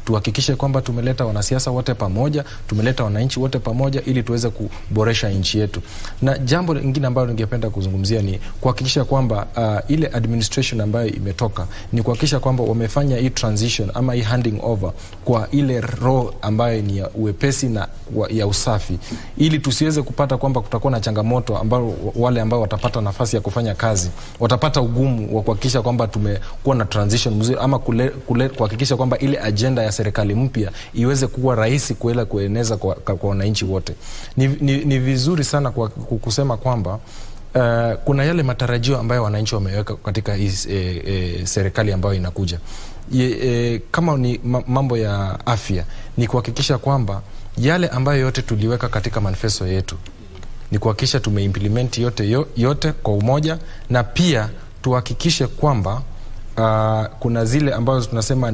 Tuhakikishe kwamba tumeleta wanasiasa wote pamoja, tumeleta wananchi wote pamoja ili tuweze kuboresha nchi yetu. Na jambo lingine ambalo ningependa kuzungumzia ni kuhakikisha kwamba ile administration ambayo imetoka ni kuhakikisha kwamba wamefanya hii transition ama hii handing over kwa ile roho ambayo ni ya uwepesi na ya usafi, ili tusiweze kupata kwamba kutakuwa na changamoto ambao wale ambao watapata nafasi ya kufanya kazi watapata ugumu wa kuhakikisha kwamba tumekuwa na transition mzuri, ama kuhakikisha kwamba ile agenda ya serikali mpya iweze kuwa rahisi kueneza kwa wananchi wote. Ni vizuri sana kwa kusema kwamba kuna yale matarajio ambayo wananchi wameweka katika hii serikali ambayo inakuja. Kama ni mambo ya afya, ni kuhakikisha kwamba yale ambayo yote tuliweka katika manifesto yetu ni kuhakikisha tumeimplement yote kwa umoja, na pia tuhakikishe kwamba kuna zile ambazo tunasema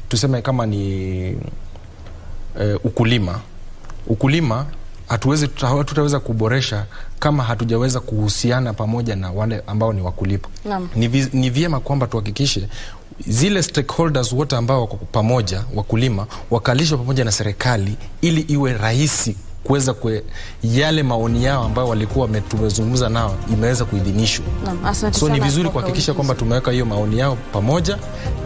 tuseme kama ni ukulima hatutaweza kuboresha kama hatujaweza kuhusiana pamoja na wale ambao ni wakulima. Ni vyema kwamba tuhakikishe zile stakeholders wote ambao wako pamoja, wakulima, wakalishwa pamoja na serikali ili iwe rahisi kuweza yale maoni yao ambao walikuwa tumezungumza nao imeweza kuidhinishwa. So ni vizuri kuhakikisha kwamba tumeweka hiyo maoni yao pamoja,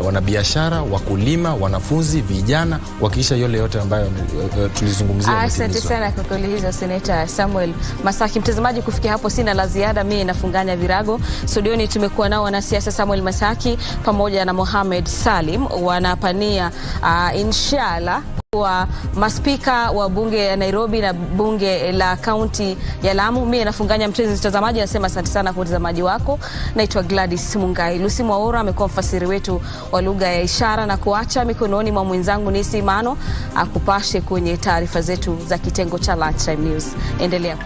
wanabiashara, wakulima, wanafunzi, vijana, kuhakikisha yale yote ambayo tulizungumzia. Asante sana kwa kauli hizo, Senator Samuel Masaki. Mtazamaji, kufikia hapo sina la ziada, mimi nafunganya virago. Studioni tumekuwa nao wanasiasa Samuel Masaki pamoja na Mohamed Salim, wanapania inshallah wa maspika wa bunge ya Nairobi na bunge la kaunti ya Lamu. Mimi nafunganya mtazamaji, nasema asante sana kwa utazamaji wako. Naitwa Gladys Mungai. Lucy Mwaura amekuwa mfasiri wetu wa lugha ya ishara, na kuacha mikononi mwa mwenzangu Nisi Mano akupashe kwenye taarifa zetu za kitengo cha Lunchtime News. Endelea.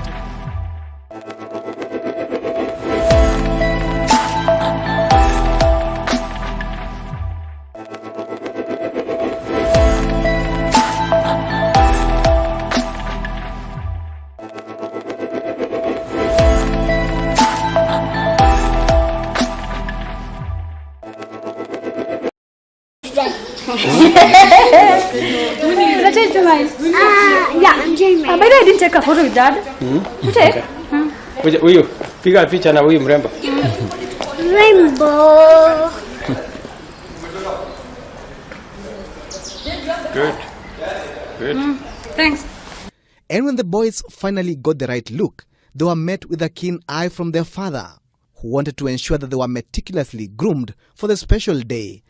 Yeah, I'm Jamie. By the way, I didn't take a photo with Dad. You take? Huyu piga picha na huyu mrembo. Rainbow. Good. Thanks. And when the boys finally got the right look, they were met with a keen eye from their father, who wanted to ensure that they were meticulously groomed for the special day.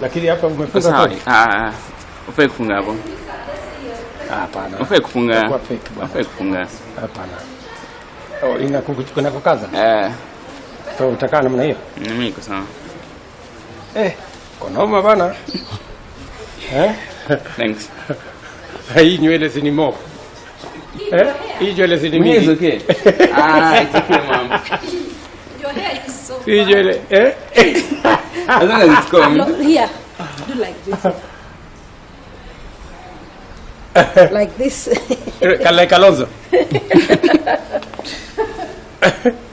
Lakini hapa umefunga kweli? Ufai kufunga hapo. Hapana. Ufai kufunga. Ufai kufunga. Hapana. Inakukaza? So utakaa namna hiyo? Mimi niko sawa. Konoma bana. Thanks. Hii nywele si ni mo. Hii nywele si ni mimi. It's okay. It's okay, mom. Your hair is so Hii nywele, As long as it's coming. Here. Do like this. Like this. Like Alonso.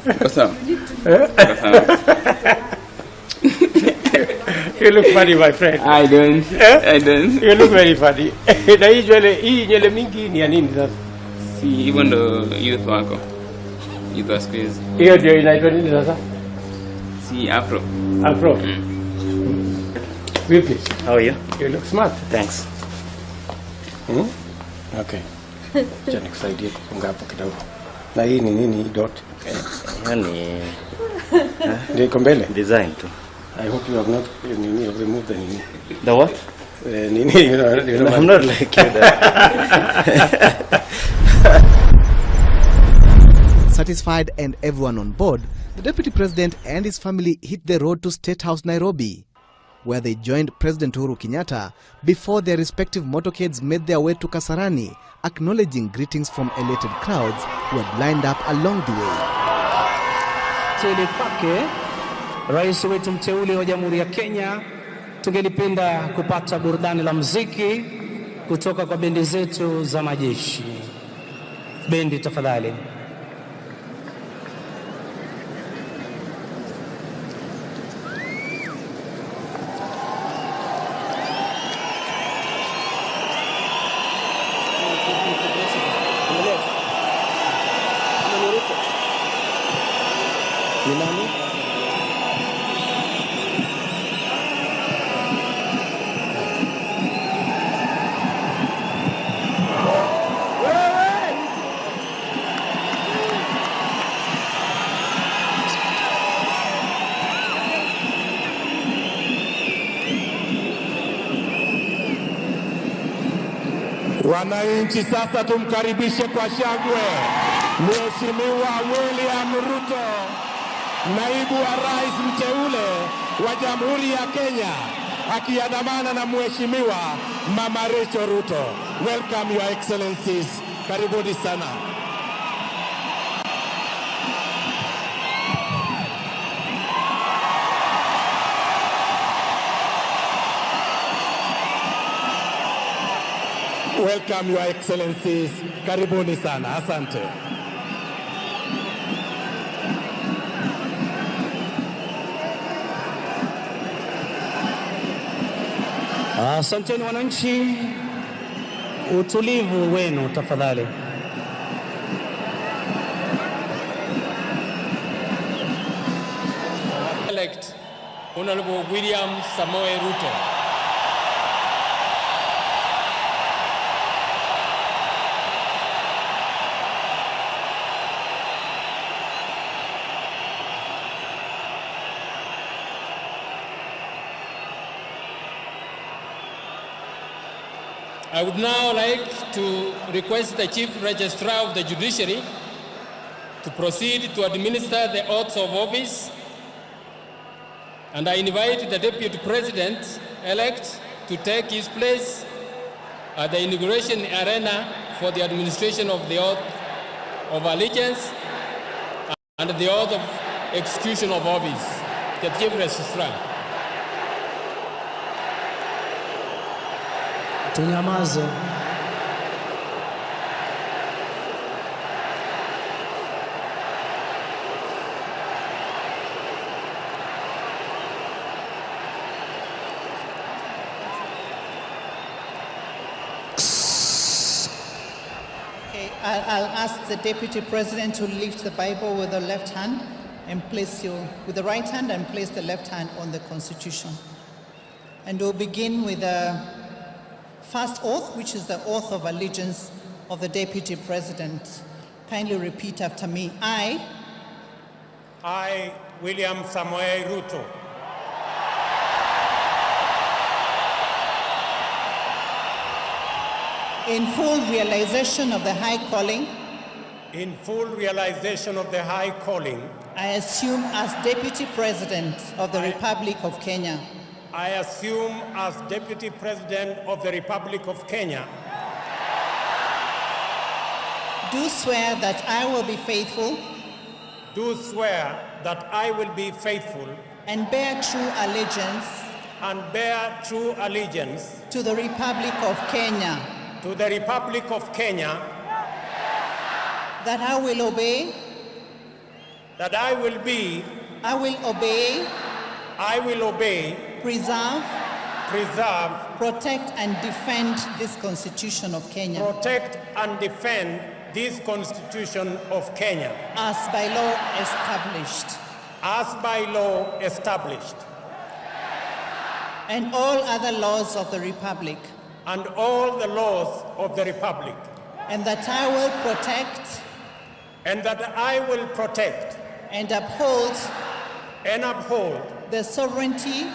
What's up? You look funny, my friend. I don't. You look very funny. Na hii nywele mingi ni ya nini sasa? Si hivyo ndo youth wako. Youth wa squeeze. Hiyo ndio inaitwa nini sasa? Si afro. Afro. Vipi? How are you? You look smart. Thanks. Okay. Acha nikusaidie kufunga hapo kidogo. Na hii ni nini hii dot? Yani Ndio iko mbele. design too. I hope you have not removed the nini. The what? Nini, you know. I'm not like you. Satisfied and everyone on board, the Deputy President and his family hit the road to State House, Nairobi, where they joined President Uhuru Kenyatta before their respective motorcades made their way to Kasarani, acknowledging greetings from elated crowds who had lined up along the way. Tele kwake Rais wetu mteule wa Jamhuri ya Kenya, tungelipenda kupata burudani la muziki kutoka kwa bendi zetu za majeshi. bendi tafadhali. Wananchi sasa tumkaribishe kwa shangwe Mheshimiwa William Ruto, naibu wa rais mteule wa Jamhuri ya Kenya, akiandamana na Mheshimiwa Mama Rachel Ruto. Welcome your excellencies. Karibuni sana. Welcome your excellencies. Karibuni sana. Asante. Asanteni wananchi, utulivu wenu tafadhali. Elect Honorable William Samoei Ruto. I would now like to request the Chief Registrar of the Judiciary to proceed to administer the oaths of office, and I invite the Deputy President-elect to take his place at the inauguration arena for the administration of the oath of allegiance and the oath of execution of office. The Chief Registrar. Tunyamaze. Okay, I'll ask the Deputy President to lift the Bible with the left hand and place with the right hand and place the left hand on the Constitution. And we'll begin with the first oath, which is the oath of allegiance of the Deputy President. Kindly repeat after me. I, William Samoei Ruto, in full realization of the high calling, I assume as Deputy President of the Republic of Kenya. I assume as Deputy President of the Republic of Kenya. Do swear that I will be faithful. Do swear that I will be faithful. And bear true allegiance. And bear true allegiance. To the Republic of Kenya. To the Republic of Kenya. That I will obey. That I will be. I will obey. I will obey. Preserve, protect and defend this Constitution of Kenya. Protect and defend this Constitution of Kenya. As by law established. As by law established. And all other laws of the Republic. And all the laws of the Republic. And that I will protect. And that I will protect. And uphold. And uphold. The sovereignty,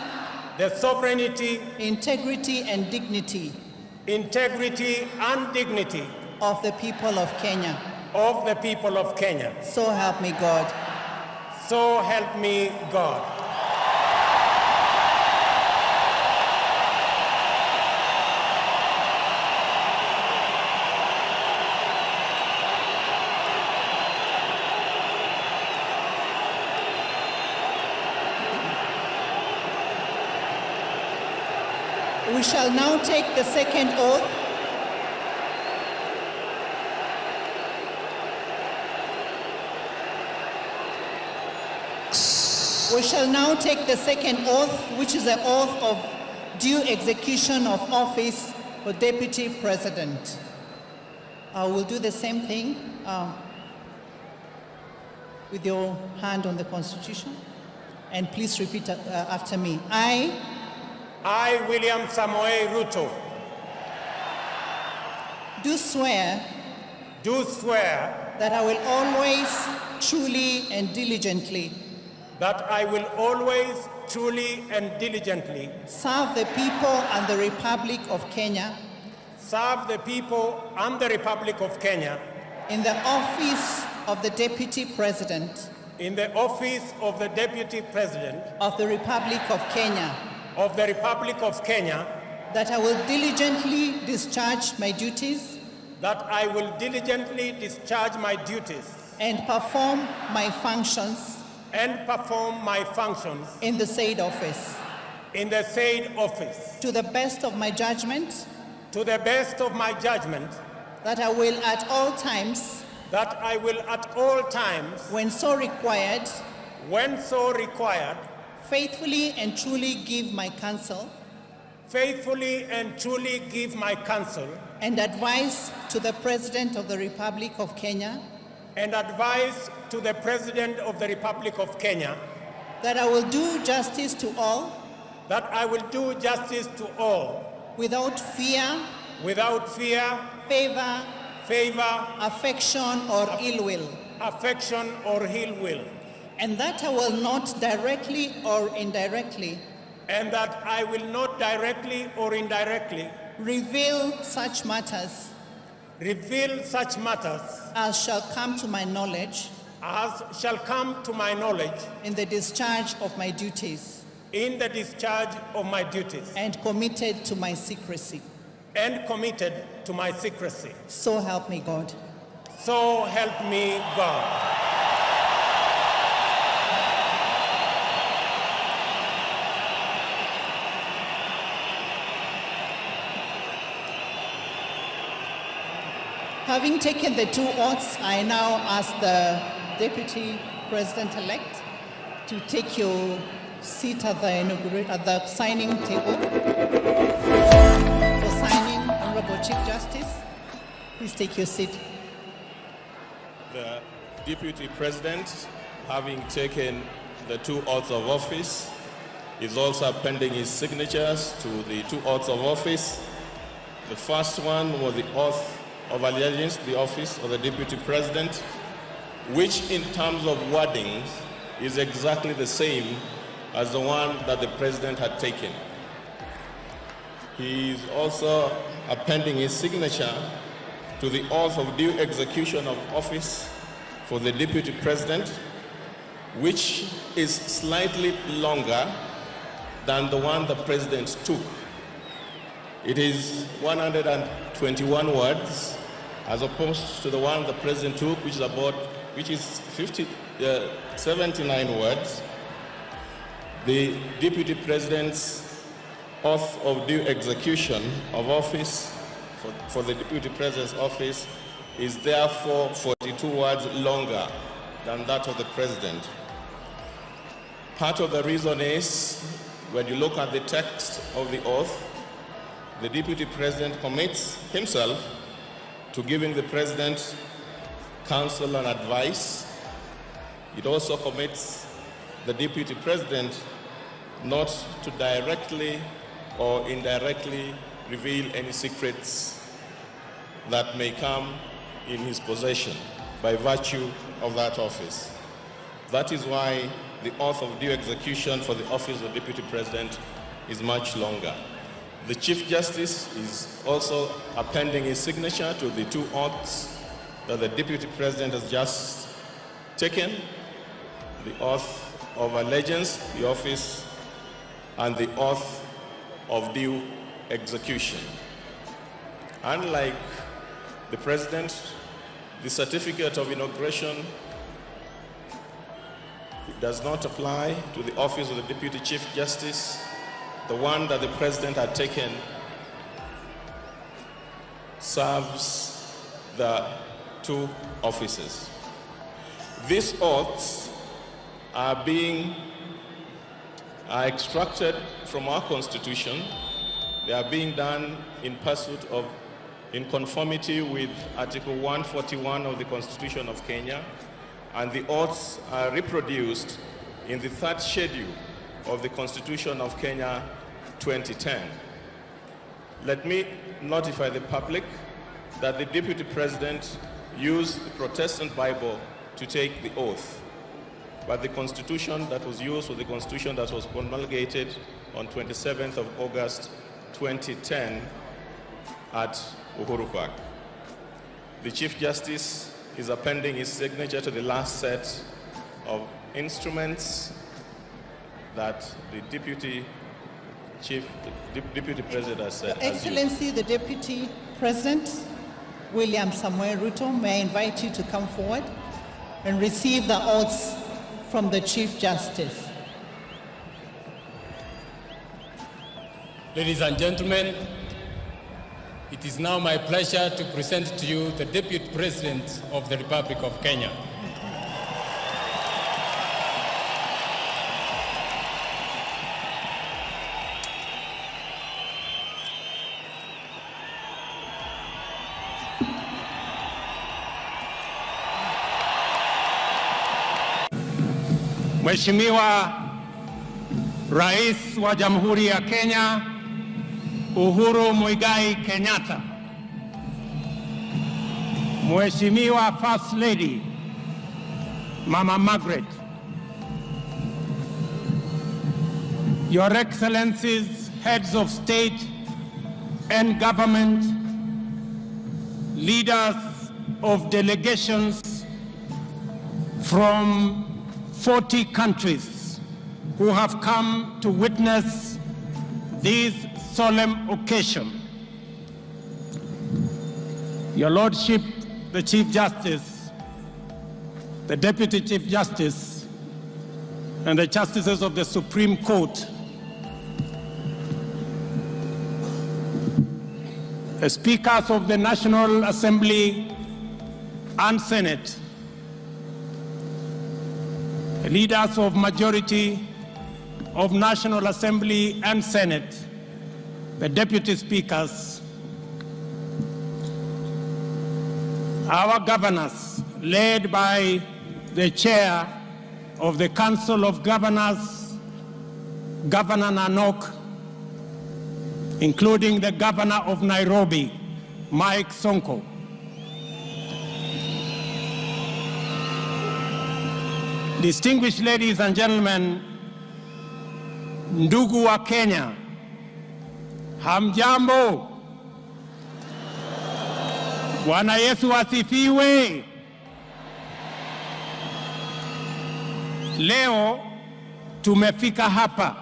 integrity and dignity of the people of Kenya. So help me God. So help me God. We shall now take the second oath. We shall now take the second oath, which is the oath of due execution of office for Deputy President. We'll do the same thing with your hand on the Constitution. And please repeat after me. I, William Samoei Ruto, do swear that I will always, truly and diligently serve the people and the Republic of Kenya in the office of the Deputy President of the Republic of Kenya, that I will diligently discharge my duties and perform my functions in the said office to the best of my judgment, that I will at all times, when so required, faithfully and truly give my counsel and advice to the President of the Republic of Kenya, that I will do justice to all, without fear, favor, affection, or ill will. And that I will not directly or indirectly reveal such matters as shall come to my knowledge in the discharge of my duties and committed to my secrecy. So help me God. So help me God. Having taken the two oaths, I now ask the Deputy President-elect to take your seat at the signing table for signing, Honorable Chief Justice. Please take your seat. The Deputy President, having taken the two oaths of office, is also appending his signatures to the two oaths of office. The first one was the oath of allegiance to the office of the Deputy President, which in terms of wordings is exactly the same as the one that the President had taken. He is also appending his signature to the oath of due execution of office for the Deputy President, which is slightly longer than the one the President took. It is 121 words, as opposed to the one the President took, which is 79 words. The Deputy President's oath of due execution of office for the Deputy President's office is therefore 42 words longer than that of the President. Part of the reason is, when you look at the text of the oath, the Deputy President commits himself to giving the President counsel and advice. It also commits the Deputy President not to directly or indirectly reveal any secrets that may come in his possession by virtue of that office. That is why the oath of due execution for the office of Deputy President is much longer. The Chief Justice is also appending his signature to the two oaths that the Deputy President has just taken, the oath of allegiance, the office, and the oath of due execution. Unlike the President, the certificate of inauguration does not apply to the office of the Deputy Chief Justice. The one that the President had taken serves the two offices. These oaths are being are extracted from our constitution. They are being done in pursuit of, in conformity with Article 141 of the Constitution of Kenya, and the oaths are reproduced in the third schedule of the Constitution of Kenya 2010. Let me notify the public that the Deputy President used the Protestant Bible to take the oath, but the Constitution that was used was the Constitution that was promulgated on 27th of August 2010 at Uhuru Park. The Chief Justice is appending his signature to the last set of instruments that the Deputy President has said. Excellency, the Deputy President, William Samuel Ruto, may I invite you to come forward and receive the oaths from the Chief Justice. Ladies and gentlemen, it is now my pleasure to present to you the Deputy President of the Republic of Kenya. Mheshimiwa Rais wa Jamhuri ya Kenya, Uhuru Muigai Kenyatta. Mheshimiwa First Lady, Mama Margaret. Your Excellencies, Heads of State and Government, leaders of delegations from 40 countries who have come to witness this solemn occasion. Your Lordship, the Chief Justice, the Deputy Chief Justice, and the Justices of the Supreme Court, the Speakers of the National Assembly and Senate, the leaders of majority of National Assembly and Senate, the Deputy Speakers, our governors, led by the Chair of the Council of Governors, Governor Nanok, including the Governor of Nairobi, Mike Sonko. Distinguished ladies and gentlemen, ndugu wa Kenya, hamjambo. Bwana Yesu asifiwe. Leo tumefika hapa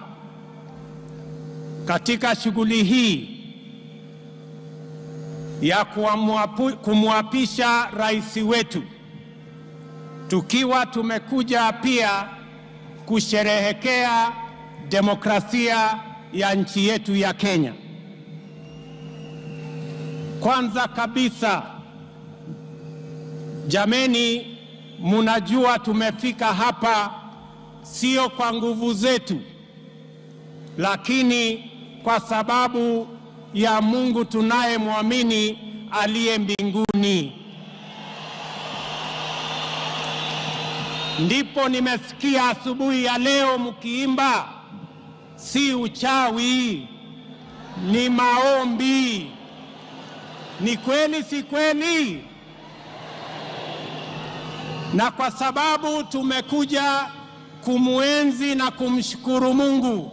katika shughuli hii ya kumwapisha rais wetu, tukiwa tumekuja pia kusherehekea demokrasia ya nchi yetu ya Kenya. Kwanza kabisa, jameni, munajua tumefika hapa sio kwa nguvu zetu, lakini kwa sababu ya Mungu tunayemwamini aliye mbinguni. Ndipo nimesikia asubuhi ya leo mkiimba, si uchawi, ni maombi. Ni kweli si kweli? Na kwa sababu tumekuja kumuenzi na kumshukuru Mungu,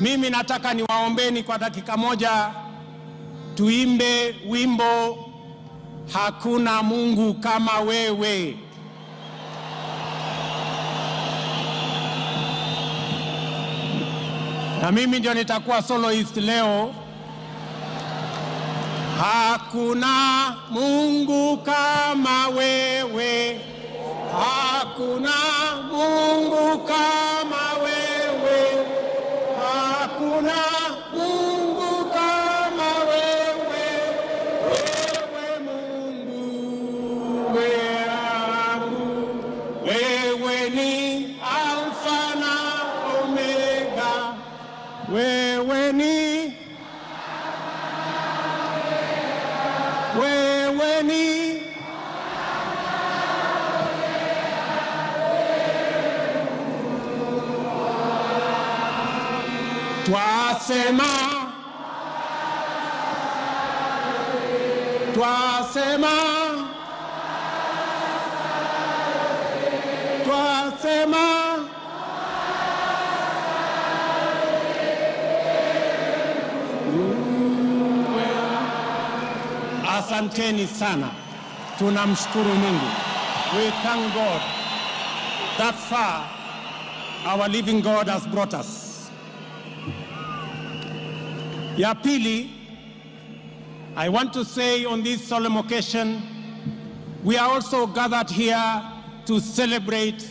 mimi nataka niwaombeni kwa dakika moja tuimbe wimbo Hakuna Mungu Kama Wewe. Na mimi ndio nitakuwa soloist leo. Hakuna Mungu kama wewe, hakuna Mungu kama wewe, hakuna Mungu kama wewe, wewe Mungu wangu, wewe ni Alfa na Omega. Wewe ni twasema asanteni sana. Tunamshukuru Mungu. We thank God that far our living God has brought us. Ya pili, I want to say on this solemn occasion, we are also gathered here to celebrate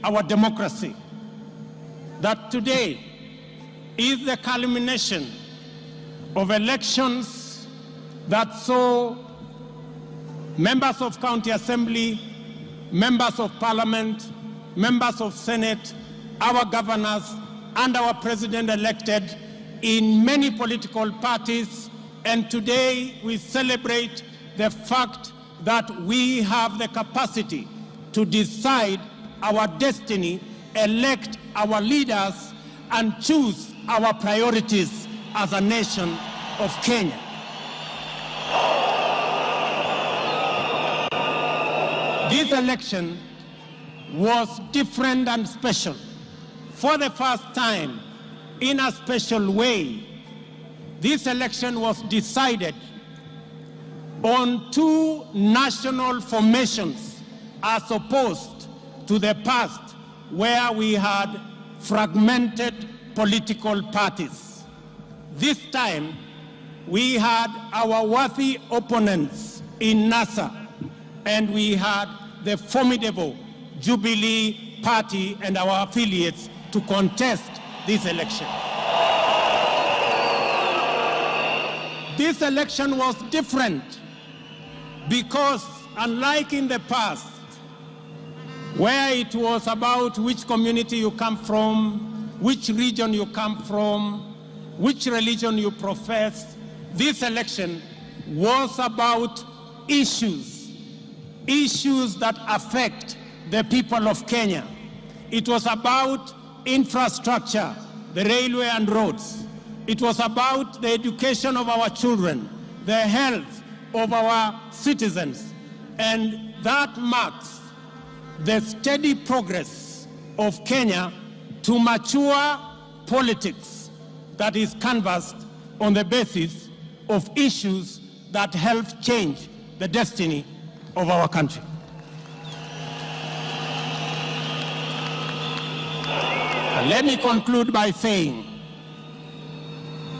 our democracy. That today is the culmination of elections that saw members of county assembly, members of parliament, members of senate, our governors, and our president elected in many political parties. And today we celebrate the fact that we have the capacity to decide our destiny, elect our leaders, and choose our priorities as a nation of Kenya. This election was different and special. For the first time, in a special way, this election was decided on two national formations as opposed to the past where we had fragmented political parties. This time, we had our worthy opponents in NASA, and we had the formidable Jubilee Party and our affiliates to contest this election. This election was different because, unlike in the past, where it was about which community you come from, which region you come from, which religion you profess, this election was about issues that affect the people of Kenya. It was about infrastructure, the railway and roads. It was about the education of our children, the health of our citizens. And that marks the steady progress of Kenya to mature politics that is canvassed on the basis of issues that help change the destiny of our country. And let me conclude by saying,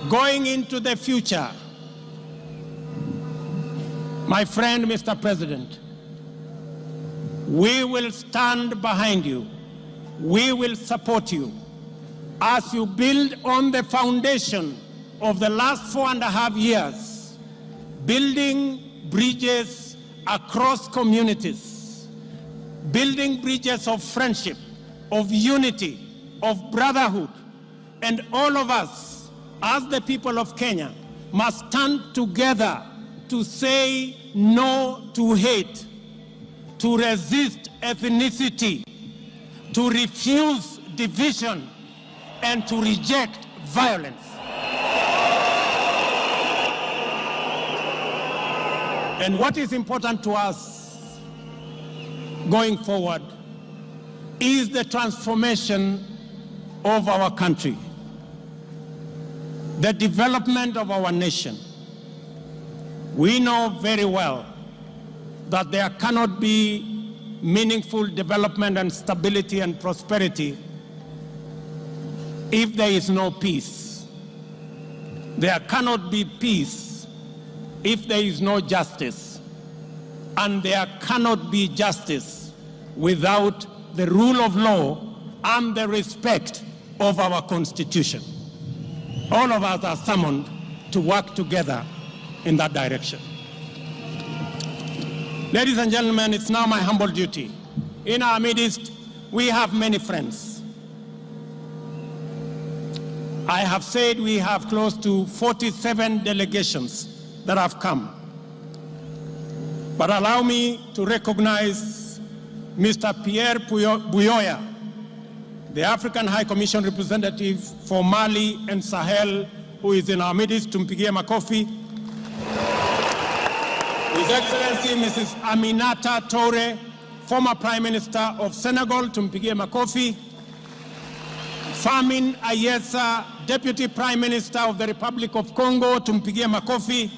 going into the future, my friend, Mr. President, we will stand behind you. We will support you as you build on the foundation of the last 4.5 years, building bridges across communities, building bridges of friendship, of unity, of brotherhood. And all of us, as the people of Kenya, must stand together to say no to hate, to resist ethnicity, to refuse division, and to reject violence. And what is important to us going forward is the transformation of our country, the development of our nation. We know very well that there cannot be meaningful development and stability and prosperity if there is no peace. There cannot be peace if there is no justice. And there cannot be justice without the rule of law and the respect of our Constitution. All of us are summoned to work together in that direction. Ladies and gentlemen, it's now my humble duty. In our midst, we have many friends. I have said we have close to 47 delegations that have come. But allow me to recognize Mr. Pierre Buyoya, the African High Commission representative for Mali and Sahel, who is in our midst. Tumpigie makofi. His Excellency Mrs. Aminata Toure, former Prime Minister of Senegal. Tumpigie makofi. Famin Ayesa, Deputy Prime Minister of the Republic of Congo. Tumpigie makofi.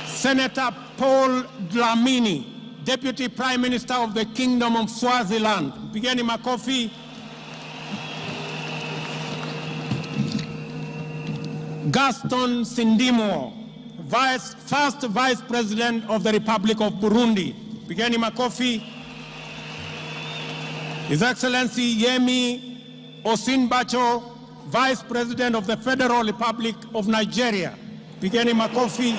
Senator Paul Dlamini, Deputy Prime Minister of the Kingdom of Swaziland. Tumpigieni makofi. Gaston Sindimo, first Vice President of the Republic of Burundi. Tumpigieni makofi. His Excellency Yemi Osinbacho, Vice President of the Federal Republic of Nigeria. Tumpigieni makofi.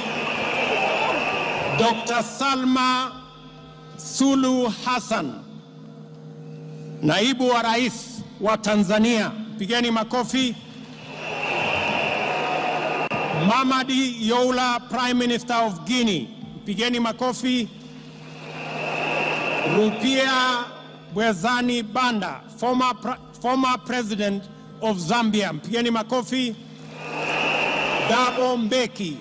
Dr. Salma Sulu Hassan, Naibu wa Rais wa Tanzania. Tumpigieni makofi. Mamadi Youla, Prime Minister of Guinea. Tumpigieni makofi. Rupia Bwezani Banda, former President of Zambia. Tumpigieni makofi. Thabo Mbeki,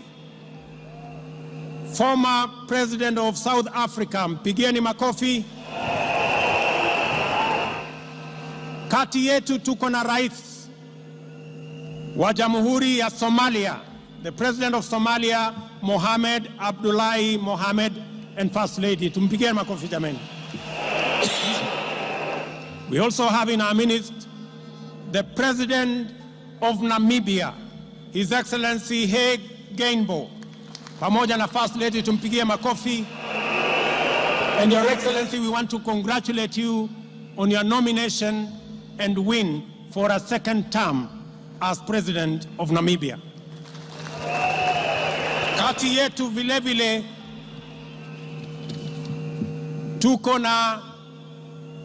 former President of South Africa. Mpigeni makofi. Kati yetu tuko na Rais wa Jamhuri ya Somalia, the President of Somalia, Mohamed Abdullahi Mohamed, and First Lady. Tumpigeni makofi jameni. We also have in our midst the President of Namibia, His Excellency Hage Geingob, pamoja na First Lady. Tumpigie makofi. And Your Excellency, we want to congratulate you on your nomination and win for a second term as President of Namibia. Kati yetu vile vile tuko na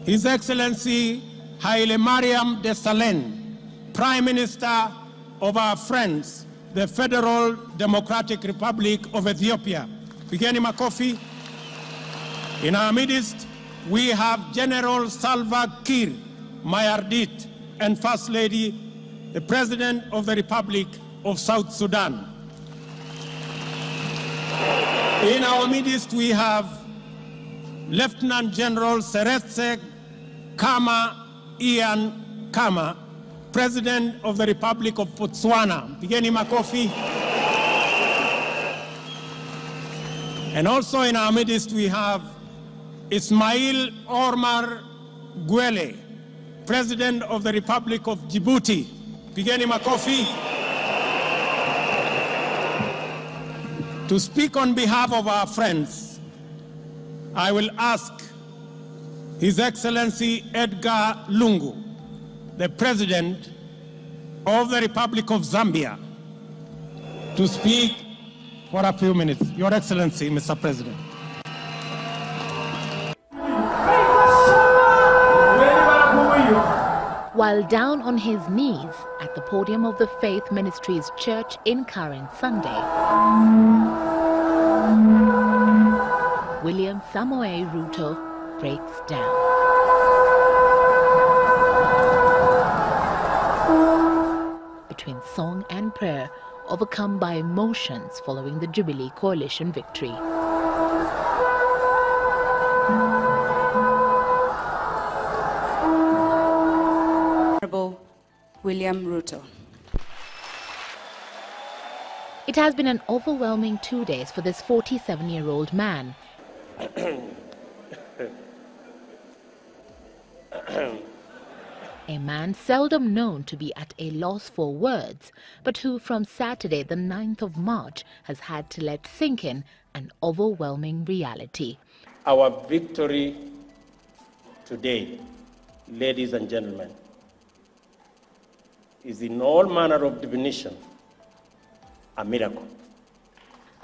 His Excellency Haile Mariam Desalegn, Prime Minister of our friends, the Federal Democratic Republic of Ethiopia. Pigeni makofi. In our midst, we have General Salva Kiir Mayardit and First Lady, the President of the Republic of South Sudan. In our midst, we have Lieutenant General Seretse Khama Ian Khama, President of the Republic of Botswana. Pigeni makofi. And also in our midst, we have Ismail Omar Guelleh, President of the Republic of Djibouti. Pigeni makofi. To speak on behalf of our friends, I will ask His Excellency Edgar Lungu, the President of the Republic of Zambia, to speak for a few minutes. Your Excellency, Mr. President. While down on his knees at the podium of the Faith Ministries Church in Karen Sunday, William Samoei Ruto breaks down. Between song and prayer, overcome by emotions following the Jubilee Coalition victory. William Ruto. It has been an overwhelming 2 days for this 47-year-old man. A man seldom known to be at a loss for words, but who from Saturday the 9th of March has had to let sink in an overwhelming reality. Our victory today, ladies and gentlemen, is in all manner of definition a miracle.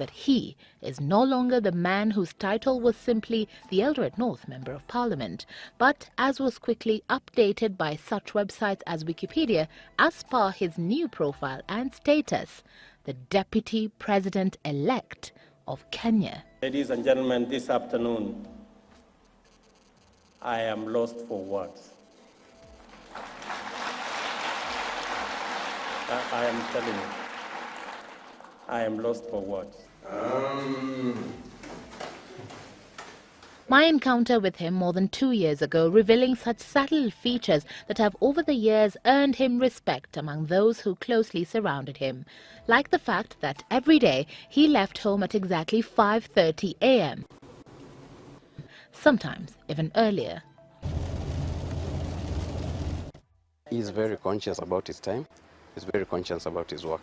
that he is no longer the man whose title was simply the Eldoret North Member of Parliament, but, as was quickly updated by such websites as Wikipedia, as per his new profile and status, the Deputy President-elect of Kenya. Ladies and gentlemen, this afternoon, I am lost for words. I am telling you, I am lost for words. My encounter with him more than 2 years ago, revealing such subtle features that have over the years earned him respect among those who closely surrounded him. Like the fact that every day he left home at exactly 5:30 a.m. Sometimes even earlier. He's very conscious about his time. He's very conscious about his work.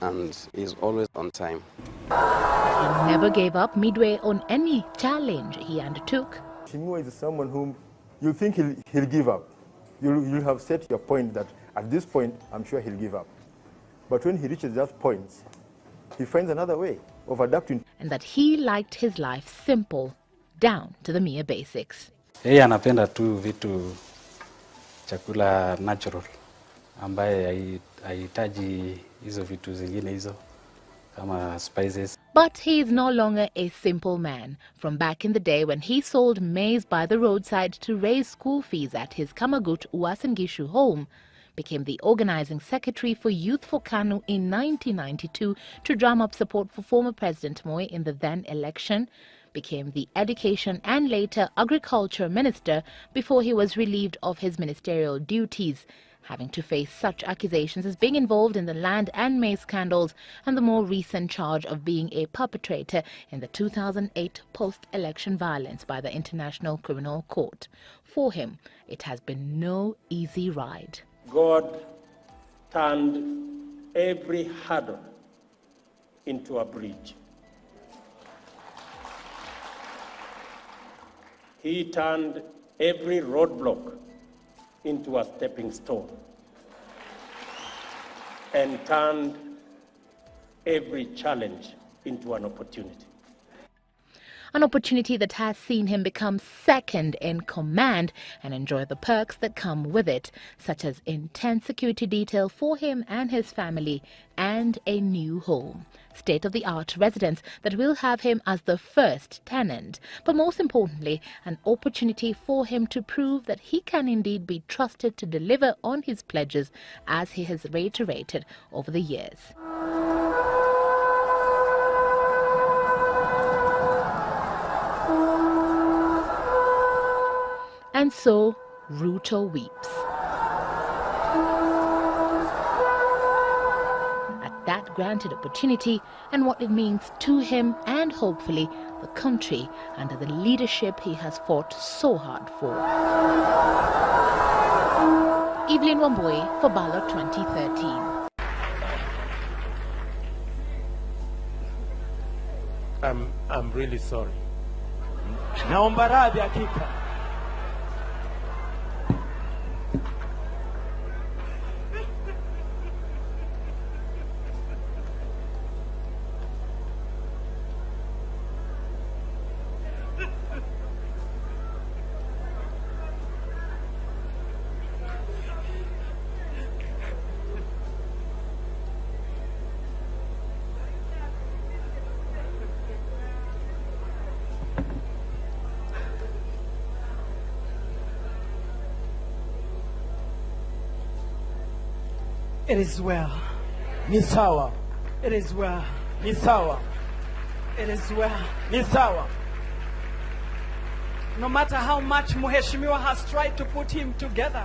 And he's always on time. He never gave up midway on any challenge he undertook. Shimua is someone whom you think he'll give up. You'll have set your point that at this point, I'm sure he'll give up. But when he reaches that point, he finds another way of adapting. And that he liked his life simple, down to the mere basics. Yeye anapenda tu vitu chakula natural, ambaye haihitaji hizo vitu zingine hizo kama spices. But he is no longer a simple man. From back in the day when he sold maize by the roadside to raise school fees at his Kamagut Uasin Gishu home, became the organizing secretary for Youth for KANU in 1992 to drum up support for former President Moi in the then election, became the education and later agriculture minister before he was relieved of his ministerial duties, having to face such accusations as being involved in the land and maize scandals and the more recent charge of being a perpetrator in the 2008 post-election violence by the International Criminal Court. For him, it has been no easy ride. God turned every hurdle into a bridge. He turned every roadblock into a stepping stone and turned every challenge into an opportunity. An opportunity that has seen him become second in command and enjoy the perks that come with it, such as intense security detail for him and his family and a new home. State-of-the-art residence that will have him as the first tenant, but most importantly, an opportunity for him to prove that he can indeed be trusted to deliver on his pledges as he has reiterated over the years. And so, Ruto weeps. At that granted opportunity and what it means to him and hopefully the country under the leadership he has fought so hard for. Evelyn Wambui for Ballot 2013. I'm really sorry. Naomba radhi hakika. It is well. Ni sawa. It is well. Ni sawa. It is well. Ni sawa. No matter how much Mheshimiwa has tried to put him together,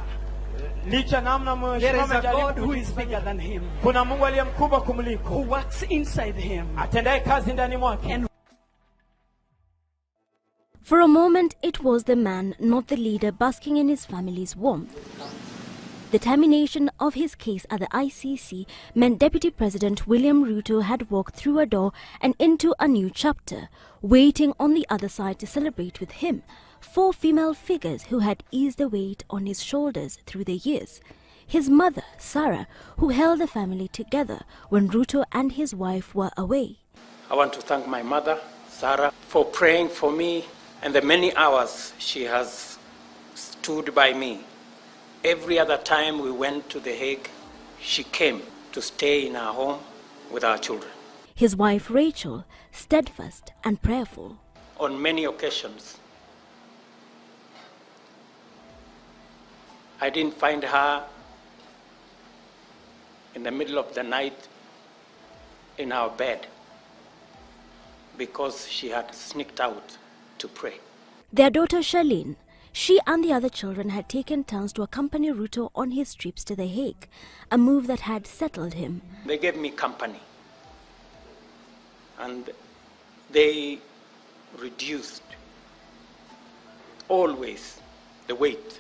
Licha namna there is mheshimiwa a God amejaribu who is bigger than him, kuna Mungu aliye mkubwa kumliko, who works inside him. atendaye kazi ndani mwake. And for a moment, it was the man, not the leader, basking in his family's warmth. The termination of his case at the ICC meant Deputy President William Ruto had walked through a door and into a new chapter, waiting on the other side to celebrate with him 4 female figures who had eased the weight on his shoulders through the years. his mother, Sarah, who held the family together when Ruto and his wife were away. I want to thank my mother, Sarah, for praying for me and the many hours she has stood by me. Every other time we went to The Hague, she came to stay in our home with our children. His wife, Rachel, steadfast and prayerful. On many occasions, I didn't find her in the middle of the night in our bed because she had sneaked out to pray. Their daughter, Charlene, she and the other children had taken turns to accompany Ruto on his trips to The Hague, a move that had settled him. They gave me company, and they reduced always the weight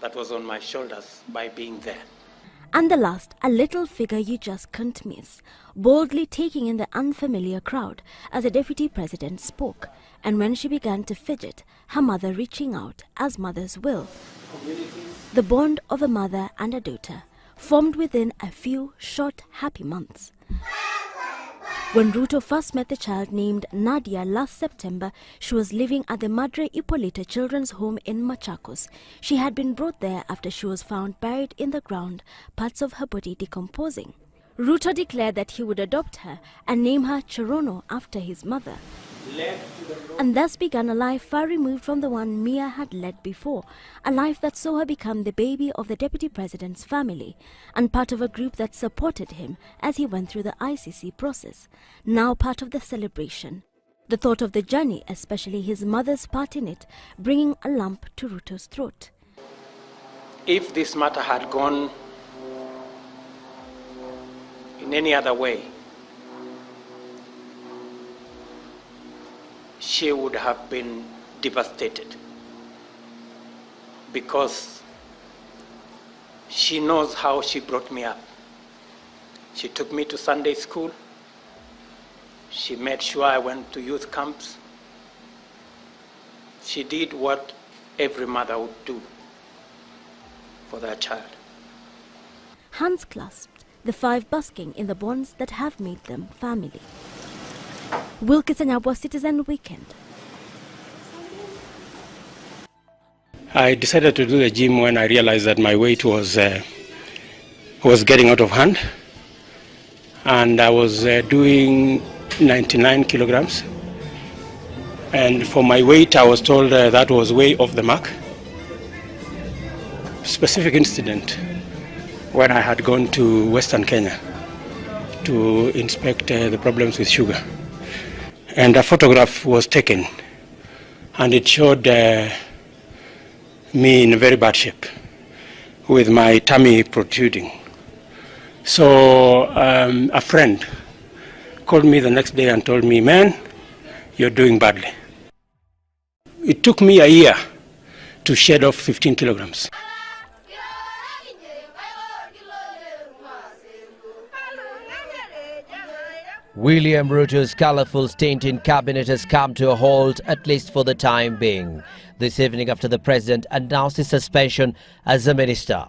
that was on my shoulders by being there. And the last, a little figure you just couldn't miss, boldly taking in the unfamiliar crowd as the deputy president spoke, and when she began to fidget, her mother reaching out, as mothers will. The bond of a mother and a daughter formed within a few short, happy months. When Ruto first met the child named Nadia last September, she was living at the Madre Ippolita Children's Home in Machakos. She had been brought there after she was found buried in the ground, parts of her body decomposing. Ruto declared that he would adopt her and name her Chorono after his mother. And thus began a life far removed from the one Mia had led before, a life that saw her become the baby of the deputy president's family and part of a group that supported him as he went through the ICC process, now part of the celebration. The thought of the journey, especially his mother's part in it, bringing a lump to Ruto's throat. If this matter had gone in any other way, she would have been devastated because she knows how she brought me up. She took me to Sunday school. She made sure I went to youth camps. She did what every mother would do for their child. Hands clasped, the five basking in the bonds that have made them family. Wilkes Anyabwa, Citizen Weekend. I decided to do the gym when I realized that my weight was getting out of hand, and I was doing 99 kilograms. And for my weight, I was told that was way off the mark. Specific incident when I had gone to Western Kenya to inspect the problems with sugar. And a photograph was taken, and it showed me in very bad shape, with my tummy protruding. So a friend called me the next day and told me, "Man, you're doing badly." It took me a year to shed off 15 kilograms. William Ruto's colourful stint in cabinet has come to a halt, at least for the time being, this evening after the president announced his suspension as a minister.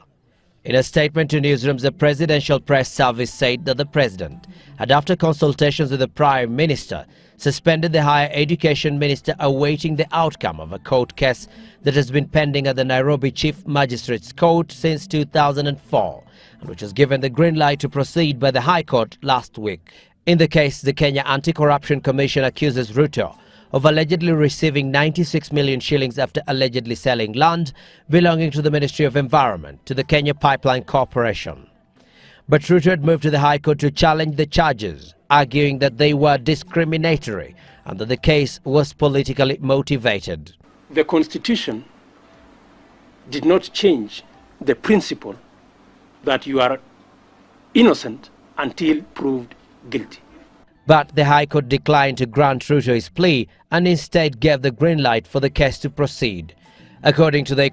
In a statement to newsrooms, the Presidential Press Service said that the president had, after consultations with the Prime Minister, suspended the Higher Education Minister awaiting the outcome of a court case that has been pending at the Nairobi Chief Magistrates Court since 2004, and which was given the green light to proceed by the High Court last week. In the case, the Kenya Anti-Corruption Commission accuses Ruto of allegedly receiving 96 million shillings after allegedly selling land belonging to the Ministry of Environment to the Kenya Pipeline Corporation. But Ruto had moved to the High Court to challenge the charges, arguing that they were discriminatory and that the case was politically motivated. The Constitution did not change the principle that you are innocent until proved guilty. But the High Court declined to grant Ruto his plea and instead gave the green light for the case to proceed. According to the